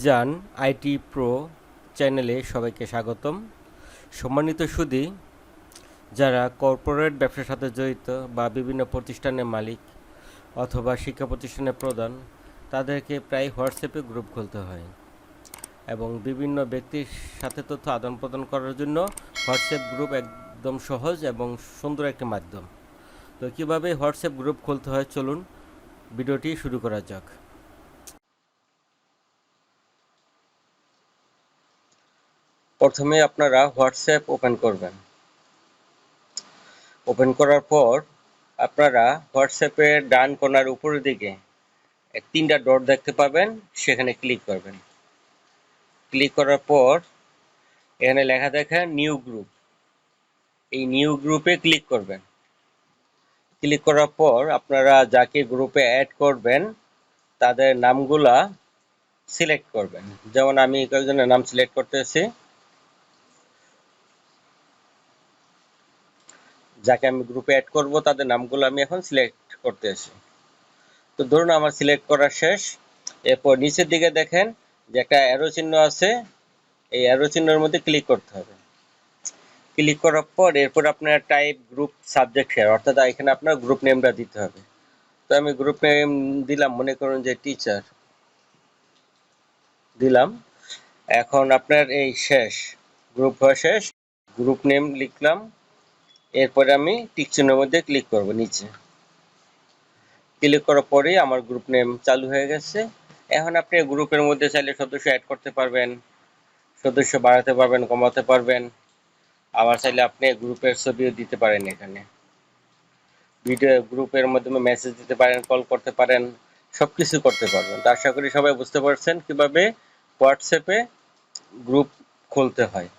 Mizan IT pro চ্যানেলে সবাইকে স্বাগতম। সম্মানিত সুধী, যারা কর্পোরেট ব্যবসার সাথে জড়িত বা বিভিন্ন প্রতিষ্ঠানের মালিক অথবা শিক্ষা প্রতিষ্ঠানের প্রধান, তাদেরকে প্রায় হোয়াটসঅ্যাপে গ্রুপ খুলতে হয় এবং বিভিন্ন ব্যক্তির সাথে তথ্য আদান প্রদান করার জন্য হোয়াটসঅ্যাপ গ্রুপ একদম সহজ এবং সুন্দর একটি মাধ্যম। তো কীভাবে হোয়াটসঅ্যাপ গ্রুপ খুলতে হয়, চলুন ভিডিওটি শুরু করা যাক। প্রথমে আপনারা হোয়াটসঅ্যাপ ওপেন করবেন। ওপেন করার পর আপনারা হোয়াটসঅ্যাপের ডান কোণার উপরের দিকে তিনটা ডট দেখতে পাবেন, সেখানে ক্লিক করবেন। ক্লিক করার পর এখানে লেখা দেখেন নিউ গ্রুপ, এই নিউ গ্রুপে ক্লিক করবেন। ক্লিক করার পর আপনারা যাকে গ্রুপে অ্যাড করবেন তাদের নামগুলা সিলেক্ট করবেন। যেমন আমি কয়েকজনের নাম সিলেক্ট করতেছি। যাকে আমি গ্রুপে অ্যাড করব তাদের নামগুলো আমি এখন সিলেক্ট করতেছি। তো ধরুন আমার সিলেক্ট করা শেষ। এরপর নিচের দিকে দেখেন যে একটা অ্যারো চিহ্ন আছে, এই অ্যারো চিহ্নের মধ্যে ক্লিক করতে হবে। ক্লিক করার পর এরপর আপনার টাইপ গ্রুপ সাবজেক্ট শেয়ার, অর্থাৎ এখানে আপনার গ্রুপ নেমটা দিতে হবে। তো আমি গ্রুপ নেম দিলাম, মনে করুন যে টিচার দিলাম। এখন আপনার এই শেষ, গ্রুপ হওয়া শেষ, গ্রুপ নেম লিখলাম। এরপরে আমি টিক চিহ্নের মধ্যে ক্লিক করব নিচে। ক্লিক করার পরেই আমার গ্রুপ নেম চালু হয়ে গেছে। এখন আপনি গ্রুপের মধ্যে চাইলে সদস্য অ্যাড করতে পারবেন, সদস্য বাড়াতে পারবেন, কমাতে পারবেন। আবার চাইলে আপনি গ্রুপের ছবিও দিতে পারেন, এখানে ভিডিও গ্রুপের মাধ্যমে মেসেজ দিতে পারেন, কল করতে পারেন, সবকিছু করতে পারবেন। তো আশা করি সবাই বুঝতে পারছেন কিভাবে হোয়াটসঅ্যাপে গ্রুপ খুলতে হয়।